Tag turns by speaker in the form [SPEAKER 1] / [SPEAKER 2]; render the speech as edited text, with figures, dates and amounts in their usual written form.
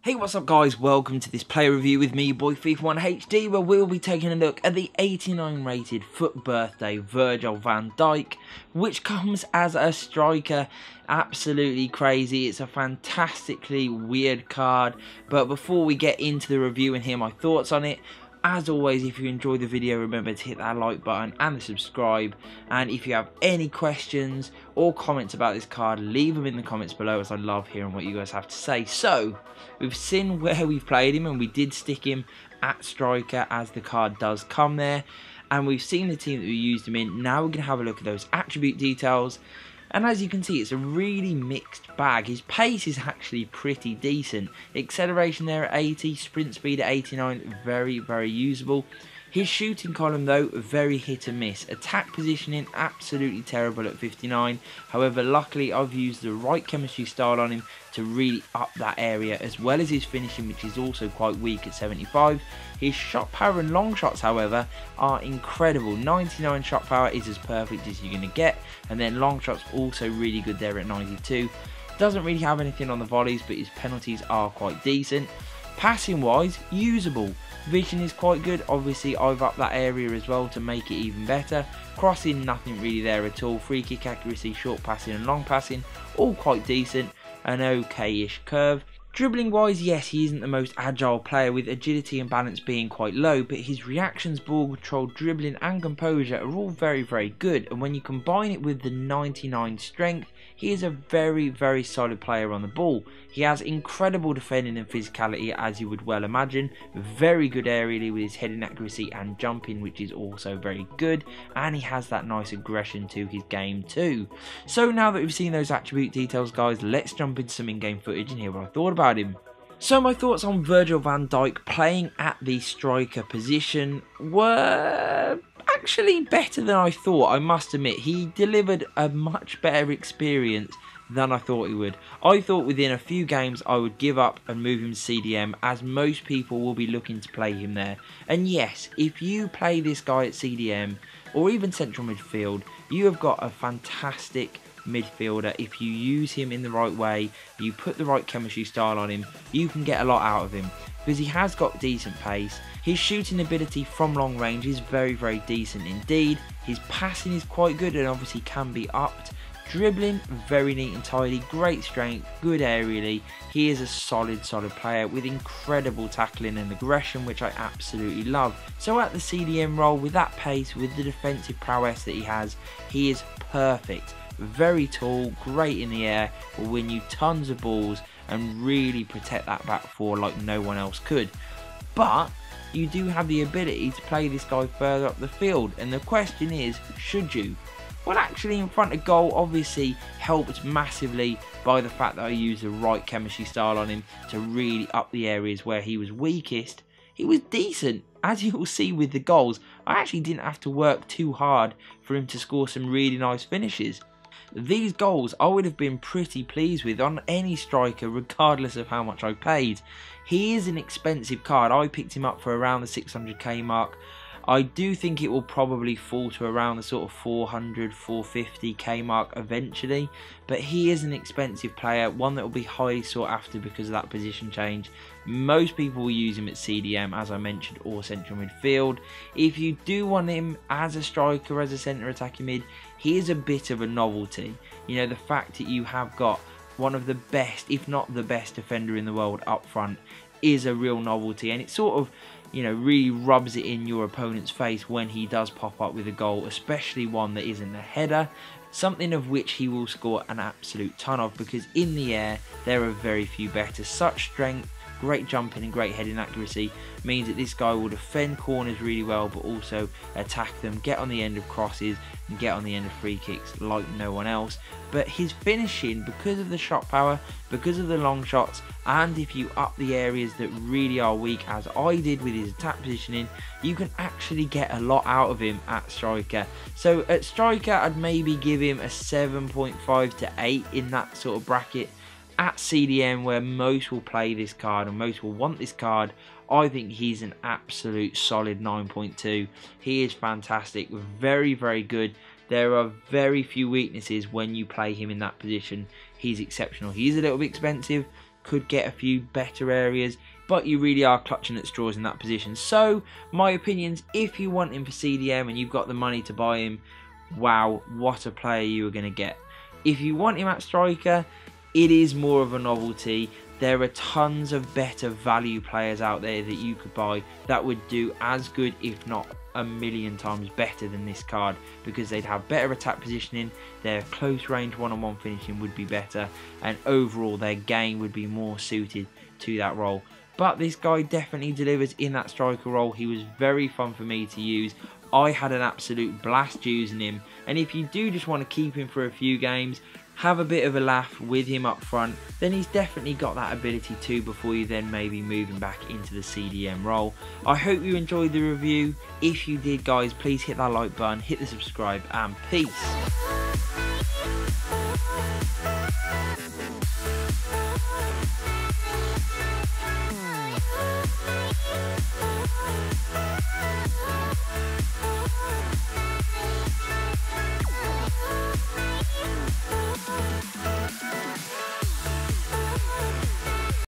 [SPEAKER 1] Hey, what's up guys, welcome to this player review with me, your boy FIFA 1 HD, where we'll be taking a look at the 89 rated FUT Birthday Virgil van Dijk, which comes as a striker. Absolutely crazy. It's a fantastically weird card, but before we get into the review and hear my thoughts on it, as always, if you enjoyed the video, remember to hit that like button and the subscribe. And if you have any questions or comments about this card, leave them in the comments below, as I love hearing what you guys have to say. So, we've seen where we've played him, and we did stick him at striker, as the card does come there. And we've seen the team that we used him in. Now we're going to have a look at those attribute details. And as you can see, it's a really mixed bag. His pace is actually pretty decent. Acceleration there at 80, sprint speed at 89, very, very usable. His shooting column though, very hit and miss. Attack positioning, absolutely terrible at 59. However, luckily I've used the right chemistry style on him to really up that area, as well as his finishing, which is also quite weak at 75. His shot power and long shots, however, are incredible. 99 shot power is as perfect as you're going to get, and then long shots also really good there at 92. Doesn't really have anything on the volleys, but his penalties are quite decent. Passing wise, usable. Vision is quite good. Obviously I've upped that area as well to make it even better. Crossing, nothing really there at all. Free kick accuracy, short passing and long passing, all quite decent. An okay-ish curve. Dribbling wise, yes, he isn't the most agile player, with agility and balance being quite low, but his reactions, ball control, dribbling and composure are all very, very good. And when you combine it with the 99 strength, he is a very, very solid player on the ball. He has incredible defending and physicality, as you would well imagine. Very good aerially with his heading accuracy and jumping, which is also very good. And he has that nice aggression to his game too. So now that we've seen those attribute details, guys, let's jump into some in-game footage and hear what I thought about him. So my thoughts on Virgil van Dijk playing at the striker position were actually better than I thought, I must admit. He delivered a much better experience than I thought he would. I thought within a few games I would give up and move him to CDM, as most people will be looking to play him there. And yes, if you play this guy at CDM or even central midfield, you have got a fantastic midfielder. If you use him in the right way, you put the right chemistry style on him, you can get a lot out of him, because he has got decent pace. His shooting ability from long range is very, very decent indeed. His passing is quite good and obviously can be upped. Dribbling, very neat and tidy, great strength, good aerially. He is a solid player with incredible tackling and aggression, which I absolutely love. So at the CDM role, with that pace, with the defensive prowess that he is perfect. Very tall, great in the air, will win you tons of balls and really protect that back four like no one else could. But you do have the ability to play this guy further up the field, and the question is, should you? Well, actually in front of goal, obviously helped massively by the fact that I used the right chemistry style on him to really up the areas where he was weakest. He was decent. As you will see with the goals, I actually didn't have to work too hard for him to score some really nice finishes. These goals I would have been pretty pleased with on any striker, regardless of how much I paid. He is an expensive card. I picked him up for around the 600k mark. I do think it will probably fall to around the sort of 400, 450k mark eventually, but he is an expensive player, one that will be highly sought after because of that position change. Most people will use him at CDM, as I mentioned, or central midfield. If you do want him as a striker, as a centre attacking mid, he is a bit of a novelty. You know, the fact that you have got one of the best, if not the best defender in the world up front is a real novelty, and it sort of, you know, really rubs it in your opponent's face when he does pop up with a goal, especially one that isn't a header, something of which he will score an absolute ton of, because in the air there are very few better. Such strength, great jumping and great heading accuracy means that this guy will defend corners really well, but also attack them, get on the end of crosses and get on the end of free kicks like no one else. But his finishing, because of the shot power, because of the long shots, and if you up the areas that really are weak, as I did with his attack positioning, you can actually get a lot out of him at striker. So at striker, I'd maybe give him a 7.5 to 8 in that sort of bracket. At CDM, where most will play this card and most will want this card, I think he's an absolute solid 9.2. He is fantastic, very, very good. There are very few weaknesses when you play him in that position. He's exceptional. He's a little bit expensive, could get a few better areas, but you really are clutching at straws in that position. So my opinions, if you want him for CDM and you've got the money to buy him, wow, what a player you are going to get. If you want him at striker, it is more of a novelty. There are tons of better value players out there that you could buy that would do as good, if not a million times better than this card, because they'd have better attack positioning, their close range one-on-one finishing would be better, and overall their game would be more suited to that role. But this guy definitely delivers in that striker role. He was very fun for me to use. I had an absolute blast using him, and if you do just want to keep him for a few games, have a bit of a laugh with him up front, then he's definitely got that ability too, before you then maybe move him back into the CDM role. I hope you enjoyed the review. If you did, guys, please hit that like button, hit the subscribe, and peace.